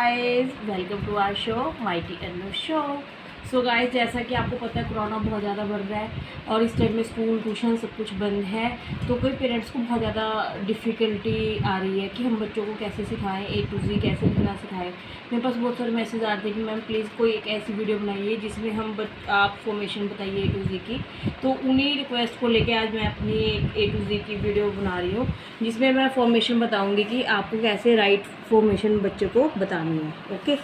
Guys, welcome to our show mighty Annu show. So guys, जैसा कि आपको पता है कोरोना बहुत ज़्यादा बढ़ रहा है और इस टाइम में स्कूल ट्यूशन सब कुछ बंद है, तो कई पेरेंट्स को बहुत ज़्यादा डिफ़िकल्टी आ रही है कि हम बच्चों को कैसे सिखाएं, A to Z कैसे लिखना सिखाएं। मेरे पास बहुत सारे मैसेज आ रहे थे कि मैम प्लीज़ कोई एक ऐसी वीडियो बनाइए जिसमें आप फॉर्मेशन बताइए A to Z की। तो उन्हीं रिक्वेस्ट को लेके आज मैं अपनी A to Z की वीडियो बना रही हूँ, जिसमें मैं फॉर्मेशन बताऊँगी कि आपको कैसे राइट फॉर्मेशन बच्चे को बतानी है। Okay,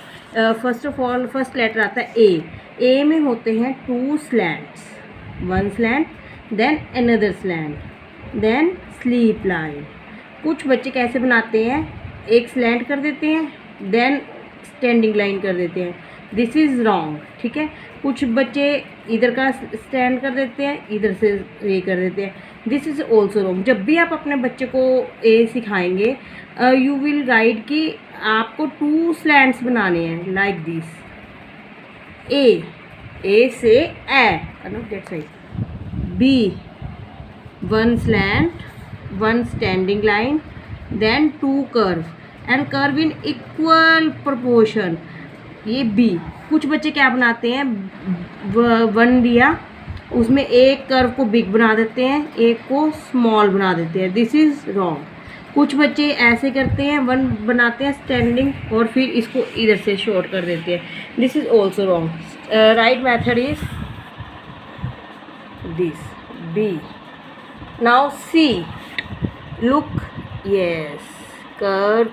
first of all first letter आता है ए में होते हैं 2 slants, 1 slant then another slant then sleep line. कुछ बच्चे कैसे बनाते हैं, एक स्लैंट कर देते हैं देन स्टैंडिंग लाइन कर देते हैं, दिस इज़ रॉन्ग। ठीक है, कुछ बच्चे इधर का स्टैंड कर देते हैं, इधर से ये कर देते हैं, दिस इज़ ऑल्सो रॉन्ग। जब भी आप अपने बच्चे को ए सिखाएंगे यू विल गाइड कि आपको 2 स्लैंट्स बनाने हैं लाइक दिस। ए से A, that's right. B 1 slant 1 standing line then 2 curve and curve in equal proportion, ये बी। कुछ बच्चे क्या बनाते हैं, 1 दिया उसमें एक कर्व को बिग बना देते हैं, एक को स्मॉल बना देते हैं, दिस इज़ रॉन्ग। कुछ बच्चे ऐसे करते हैं, 1 बनाते हैं स्टैंडिंग और फिर इसको इधर से शॉर्ट कर देते हैं, this is also wrong. Right method is this B. Now C, look, yes, कर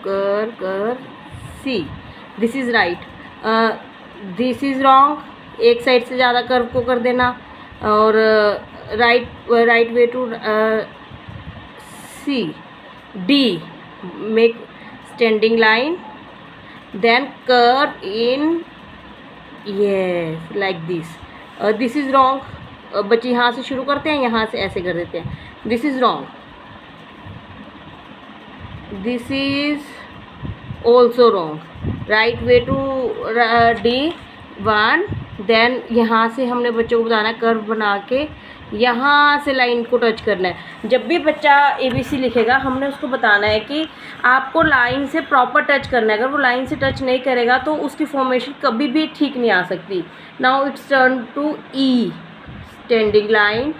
C, this is right. This is wrong, एक साइड से ज़्यादा कर्व को कर देना और right way to C. D, make standing line then curve in, yes, like this, this is wrong. बच्चे यहाँ से शुरू करते हैं, यहाँ से ऐसे कर देते हैं, this is wrong. This is also wrong. Right way to D 1 then यहाँ से हमने बच्चों को बताना है कर्व बना के यहाँ से लाइन को टच करना है। जब भी बच्चा ABC लिखेगा हमने उसको बताना है कि आपको लाइन से प्रॉपर टच करना है, अगर वो लाइन से टच नहीं करेगा तो उसकी फॉर्मेशन कभी भी ठीक नहीं आ सकती। Now it's turn to E, standing line,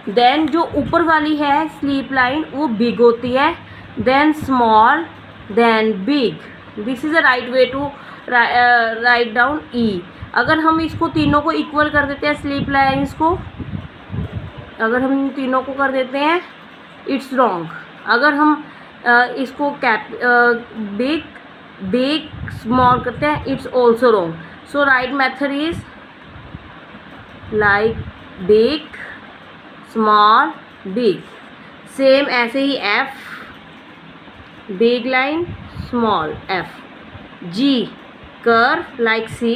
then जो ऊपर वाली है स्लीप लाइन वो बिग होती है, then small then big, this is a right way to write down E। अगर हम इसको तीनों को इक्वल कर देते हैं, स्लीप लाइन्स को अगर हम तीनों को कर देते हैं इट्स रॉन्ग। अगर हम इसको बिग स्मॉल करते हैं it's also wrong. So right method is like big small big, same ऐसे ही F, big line small F। G, curve like C,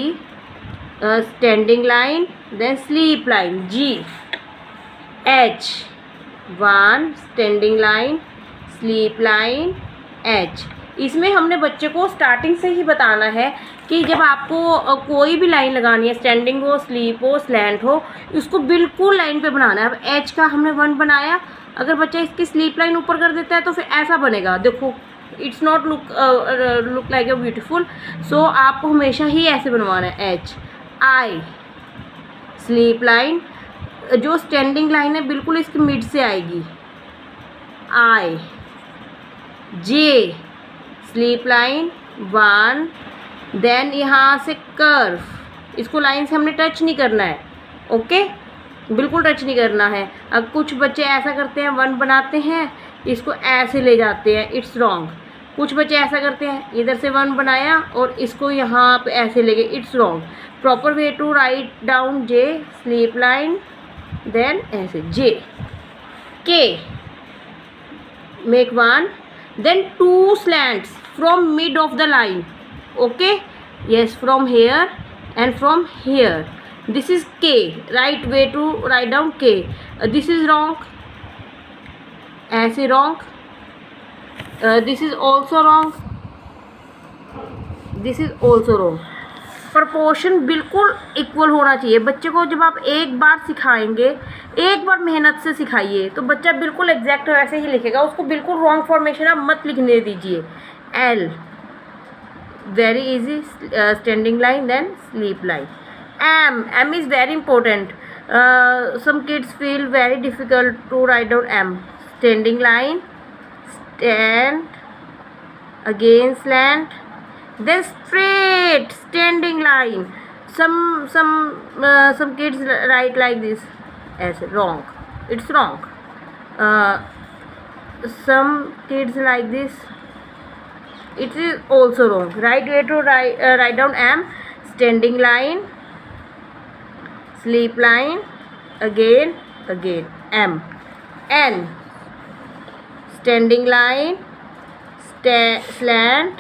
standing line then sleep line G। H, 1 standing line sleep line H। इसमें हमने बच्चे को starting से ही बताना है कि जब आपको कोई भी लाइन लगानी है, स्टैंडिंग हो, स्लीप हो, स्लैंट हो, उसको बिल्कुल लाइन पे बनाना है। अब H का हमने 1 बनाया, अगर बच्चा इसकी स्लीप लाइन ऊपर कर देता है तो फिर ऐसा बनेगा, देखो it's not look like a beautiful. So आपको हमेशा ही ऐसे बनवाना है। H, I, स्लीप लाइन, जो स्टैंडिंग लाइन है बिल्कुल इसकी मिड से आएगी, I, J, sleep line 1 then यहाँ से कर्व, इसको लाइन से हमने टच नहीं करना है, ओके, बिल्कुल टच नहीं करना है। अब कुछ बच्चे ऐसा करते हैं, 1 बनाते हैं इसको ऐसे ले जाते हैं, इट्स रॉन्ग। कुछ बच्चे ऐसा करते हैं, इधर से 1 बनाया और इसको यहाँ पे ऐसे ले गए, it's wrong. Proper way to write down J, sleep line then ऐसे J। K, make 1 then 2 slants from mid of the line, okay, yes, from here and from here, this is K, right way to write down K, this is wrong, ऐसे wrong, this is also wrong, this is also wrong। Proportion बिल्कुल equal होना चाहिए बच्चे को। जब आप एक बार सिखाएंगे, एक बार मेहनत से सिखाइए तो बच्चा बिल्कुल एग्जैक्ट वैसे ही लिखेगा, उसको बिल्कुल रॉन्ग फॉर्मेशन आप मत लिखने दीजिए। L, very easy, standing line, then sleep line. M is very important. Some kids feel very difficult to write down M. Standing line, stand, again slant, then straight standing line. Some kids write like this, as wrong. It's wrong. Some kids like this. It is also wrong. Right way to write down M. Standing line, sleep line, again M. N, standing line, slant,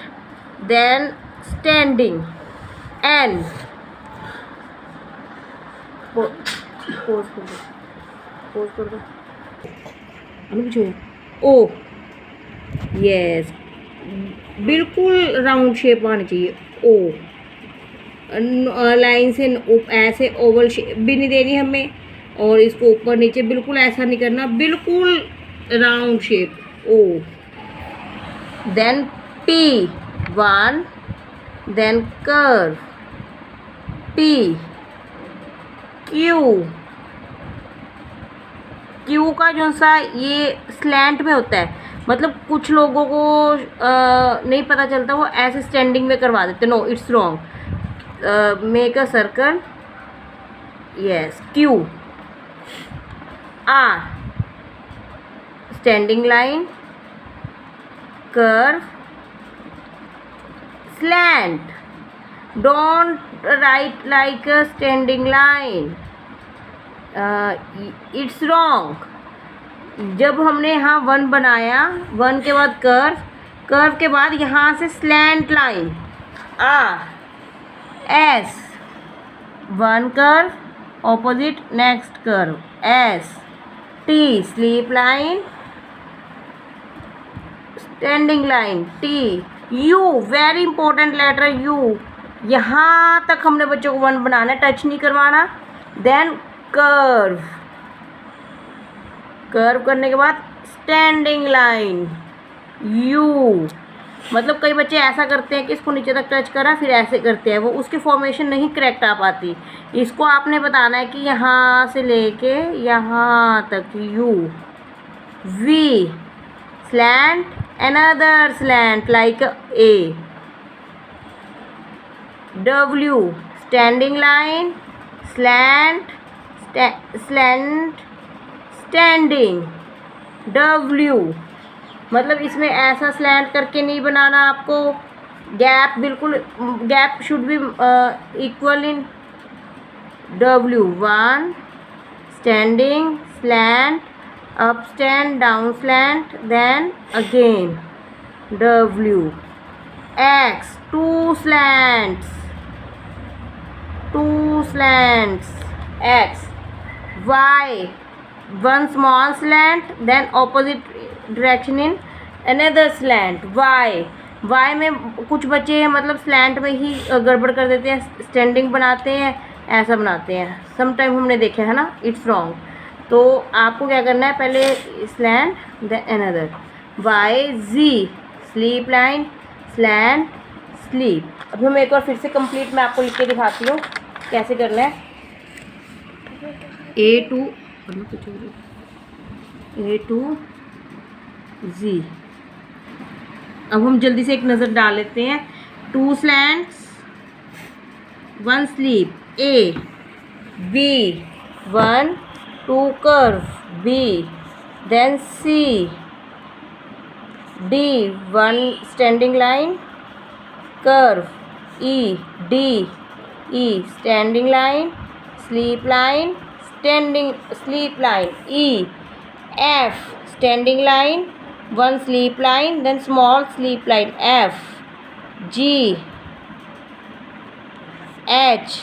then standing. N, pause कर दो O, yes, बिल्कुल round shape आनी चाहिए. O, line से ऐसे Oval shape भी नहीं देनी हमें, और इसको ऊपर नीचे बिल्कुल ऐसा नहीं करना, बिल्कुल round shape. O, then P, 1, then curve. P, Q का जो सा ये स्लैंट में होता है, मतलब कुछ लोगों को नहीं पता चलता, वो ऐसे स्टैंडिंग में करवा देते. No, it's wrong. Make a circle. Yes, Q. R, standing line, curve, slant. Don't write like a standing line. It's wrong. जब हमने यहाँ 1 बनाया, 1 के बाद कर्व, कर्व के बाद यहाँ से slant line. R, S, 1 curve, opposite next curve. S, T, sleep line, standing line. T, U, very important letter U. यहाँ तक हमने बच्चों को 1 बनाना है, टच नहीं करवाना. देन कर्व, कर्व करने के बाद स्टैंडिंग लाइन. U, मतलब कई बच्चे ऐसा करते हैं कि इसको नीचे तक टच करा फिर ऐसे करते हैं, वो उसकी फॉर्मेशन नहीं करेक्ट आ पाती. इसको आपने बताना है कि यहाँ से लेके यहाँ तक. U, V, slant, another slant like A. W, standing line, slant, slant, standing. W, मतलब इसमें ऐसा स्लैंट करके नहीं बनाना आपको. गैप बिल्कुल, gap should be equal in. W, 1, standing, slant, up stand, down slant, then again. W, X, 2 slants, X. Y, 1 small slant, then opposite direction in another slant. Y में कुछ बच्चे मतलब स्लैंट में ही गड़बड़ कर देते हैं, स्टैंडिंग बनाते हैं, ऐसा बनाते हैं. सम टाइम हमने देखा है ना. It's wrong. तो आपको क्या करना है, पहले slant, then another. Y, Z, sleep line, slant, sleep. अभी मैं एक बार फिर से कंप्लीट मैं आपको लिख के दिखाती हूँ कैसे करना है. A to Z. अब हम जल्दी से एक नज़र डाल लेते हैं. 2 slants, 1 sleep. A, B, 1, 2 curve. B, then C, D, 1 standing line, curve. E, D, E, standing line, sleep line, standing, sleep line. E, F, standing line, 1 sleep line, then small sleep line. F, G, H,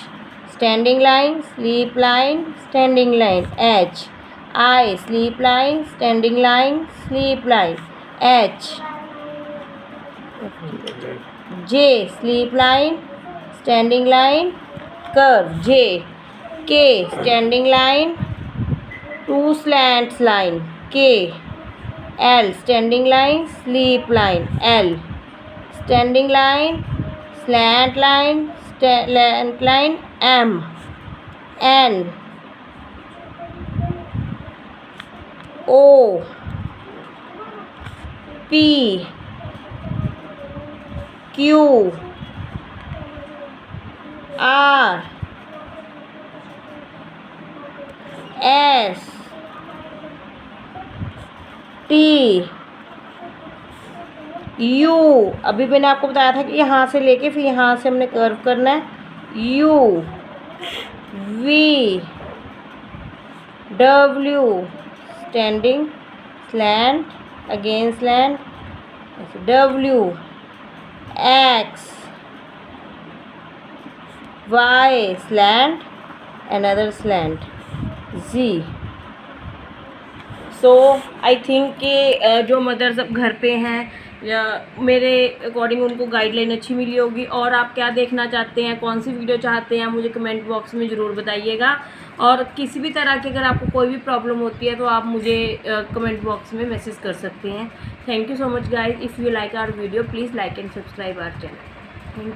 standing line, sleep line, standing line. H, I, sleep line, standing line, sleep line. H, J, sleep line, standing line, curve. J, K, standing line, 2 slants line. K, L, standing line, sleep line. L, standing line, slant line M, N, O, P, Q, R, S, T, U। अभी मैंने आपको बताया था कि यहाँ से लेके फिर यहाँ से हमने कर्व करना है। U, V, W, standing, slant, again slant, W, X, Y, slant, another slant, Z। So I think कि जो मदर्स अब घर पे हैं या मेरे अकॉर्डिंग उनको गाइडलाइन अच्छी मिली होगी। और आप क्या देखना चाहते हैं, कौन सी वीडियो चाहते हैं, मुझे कमेंट बॉक्स में ज़रूर बताइएगा। और किसी भी तरह की अगर आपको कोई भी प्रॉब्लम होती है तो आप मुझे कमेंट बॉक्स में मैसेज कर सकते हैं। Thank you so much guys. If you like our video please like and subscribe our channel.